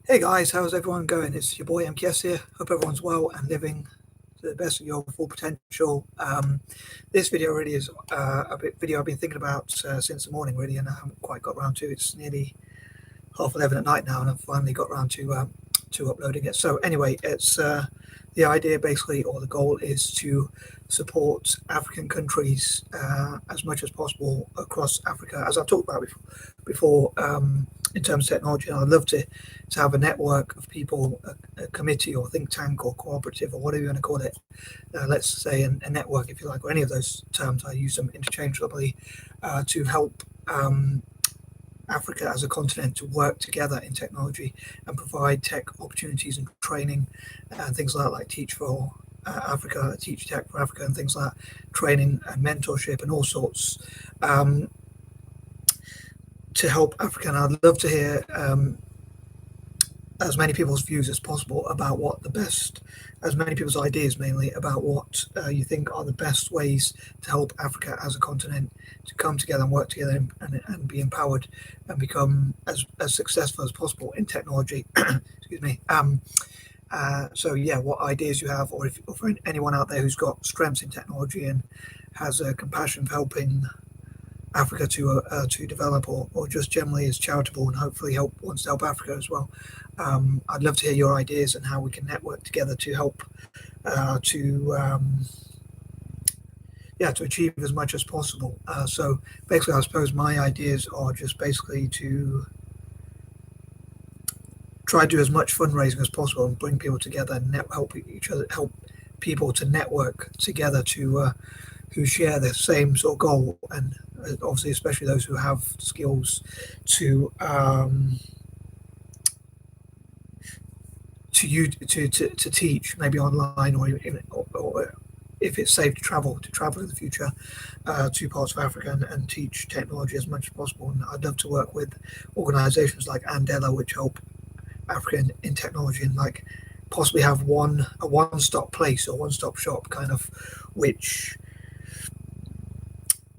Hey guys, how's everyone going? It's your boy M.K.S here. Hope everyone's well and living to the best of your full potential. This video really is video I've been thinking about since the morning, really, and I haven't quite got around to. It's nearly 11:30 at night now, and I've finally got around to uploading it. So anyway, it's the idea basically, or the goal, is to support African countries as much as possible across Africa, as I've talked about before in terms of technology. And I'd love to have a network of people, a committee or think tank or cooperative or whatever you want to call it. Let's say a network, if you like, or any of those terms. I use them interchangeably to help Africa as a continent to work together in technology and provide tech opportunities and training and things like Teach for Africa, Teach Tech for Africa, and things like training and mentorship and all sorts to help Africa. And I'd love to hear as many people's views as possible about what the best, as many people's ideas mainly, about what you think are the best ways to help Africa as a continent to come together and work together and be empowered and become as successful as possible in technology. Excuse me. So yeah, what ideas you have, or if for anyone out there who's got strengths in technology and has a compassion for helping Africa to develop, or just generally is charitable and hopefully wants to help Africa as well. I'd love to hear your ideas and how we can network together to help to achieve as much as possible. So basically, I suppose my ideas are just basically to try to do as much fundraising as possible and bring people together and help each other, help people to network together to who share the same sort of goal, and obviously especially those who have skills to teach, maybe online, or if it's safe to travel in the future to parts of Africa and teach technology as much as possible. And I'd love to work with organizations like Andela, which help Africa in technology, and like possibly have a one-stop place or one-stop shop kind of, which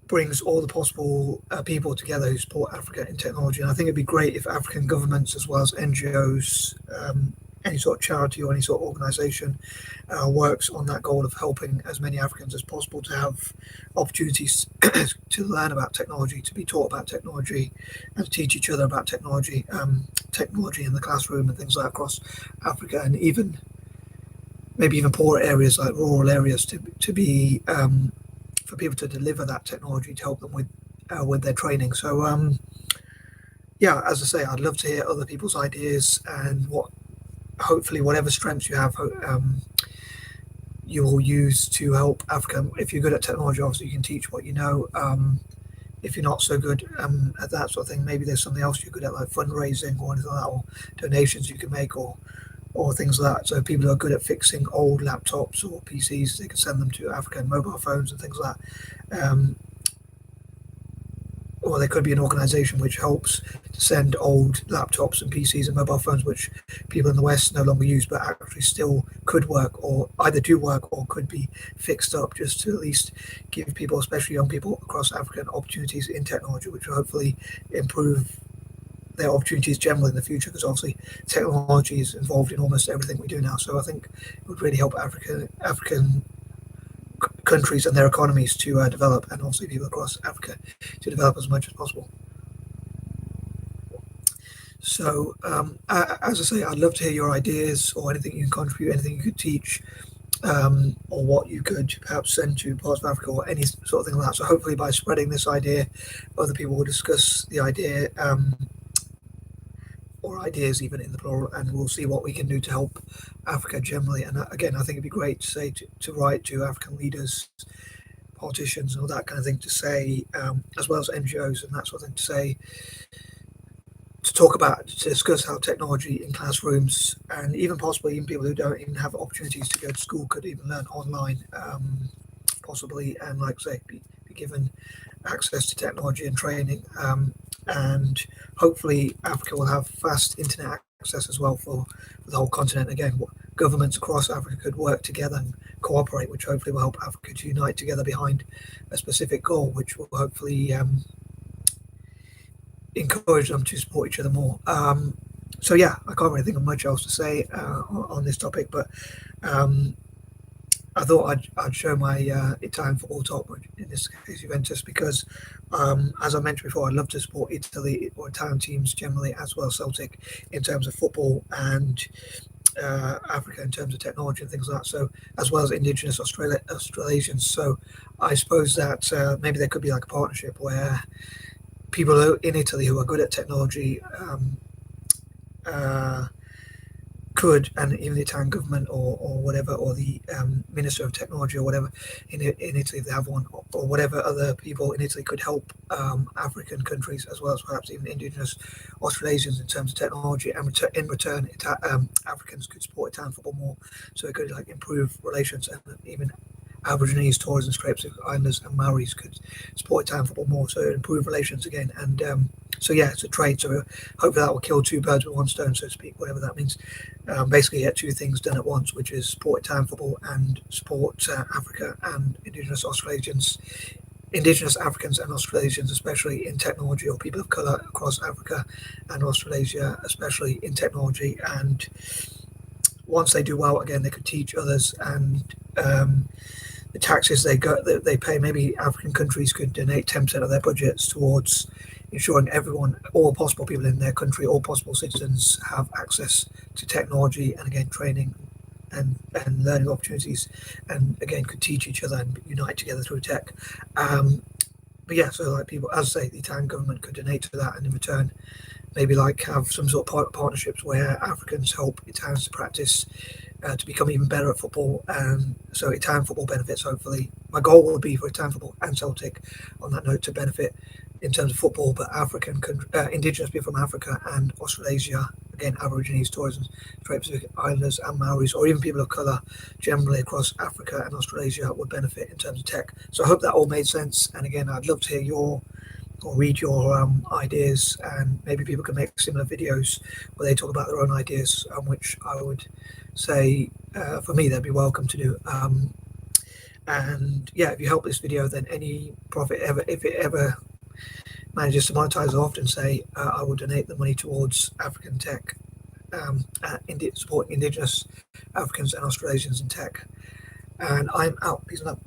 brings all the possible people together who support Africa in technology. And I think it'd be great if African governments, as well as N.G.Os, any sort of charity or any sort of organization works on that goal of helping as many Africans as possible to have opportunities to learn about technology, to be taught about technology, and to teach each other about technology in the classroom and things like that across Africa, and maybe even poorer areas like rural areas to be for people to deliver that technology to help them with their training. So yeah, as I say, I'd love to hear other people's ideas and hopefully whatever strengths you have you will use to help Africa. If you're good at technology, obviously you can teach what you know. If you're not so good at that sort of thing, maybe there's something else you're good at, like fundraising or anything like that, or donations you can make, or things like that. So people who are good at fixing old laptops or PCs, they can send them to Africa, and mobile phones and things like that. Or there could be an organization which helps to send old laptops and PCs and mobile phones which people in the West no longer use, but actually still could work, or either do work or could be fixed up, just to at least give people, especially young people across Africa, opportunities in technology, which will hopefully improve their opportunities generally in the future, because obviously technology is involved in almost everything we do now. So I think it would really help African countries and their economies to develop, and obviously people across Africa to develop as much as possible. So as I say, I'd love to hear your ideas, or anything you can contribute, anything you could teach, or what you could perhaps send to parts of Africa, or any sort of thing like that. So hopefully by spreading this idea, other people will discuss the idea, or ideas even in the plural, and we'll see what we can do to help Africa generally. And again, I think it'd be great to say to write to African leaders, politicians, and all that kind of thing, to say, as well as NGOs and that sort of thing, to say, to discuss how technology in classrooms, and even possibly even people who don't even have opportunities to go to school, could even learn online, possibly, and like I say, be given access to technology and training. And hopefully Africa will have fast internet access as well for the whole continent. Again, governments across Africa could work together and cooperate, which hopefully will help Africa to unite together behind a specific goal, which will hopefully encourage them to support each other more. So yeah, I can't really think of much else to say on this topic, but I thought I'd show my Italian football top, in this case Juventus, because as I mentioned before, I love to support Italy or Italian teams generally, as well as Celtic in terms of football, and Africa in terms of technology and things like that. So as well as Indigenous Australasians. So I suppose that maybe there could be like a partnership where people in Italy who are good at technology uh, could, and even the Italian government or whatever, or the Minister of Technology or whatever in Italy, if they have one, or whatever other people in Italy could help African countries, as well as perhaps even Indigenous Australasians in terms of technology, and in return Africans could support Italian football more, so it could like improve relations, and even Aborigines, Torres and Straits Islanders and Maoris could support Italian football more, so improve relations again. And so yeah, it's a trade. So hopefully that will kill two birds with one stone, so to speak, whatever that means. Basically, get two things done at once, which is support Italian football and support Africa and Indigenous Australasians, Indigenous Africans and Australasians, especially in technology, or people of colour across Africa and Australasia, especially in technology. And once they do well, again, they could teach others, and the taxes they pay, maybe African countries could donate 10% of their budgets towards ensuring everyone, all possible people in their country, all possible citizens, have access to technology, and again training and learning opportunities, and again could teach each other and unite together through tech. But yeah, so like people, as I say, the Italian government could donate to that, and in return maybe like have some sort of partnerships where Africans help Italians to practice to become even better at football, and so Italian football benefits. Hopefully, my goal would be for Italian football and Celtic, on that note, to benefit in terms of football, but Indigenous people from Africa and Australasia, again Aborigines, Torres and Strait Pacific Islanders and Maoris, or even people of colour generally across Africa and Australasia, would benefit in terms of tech. So I hope that all made sense. And again, I'd love to hear or read your ideas, and maybe people can make similar videos where they talk about their own ideas, which I would say for me they'd be welcome to do. And yeah, if you help this video, then any profit ever, if it ever manages to monetize, I often say I will donate the money towards African tech, supporting Indigenous Africans and Australasians in tech. And I'm out. Peace and love.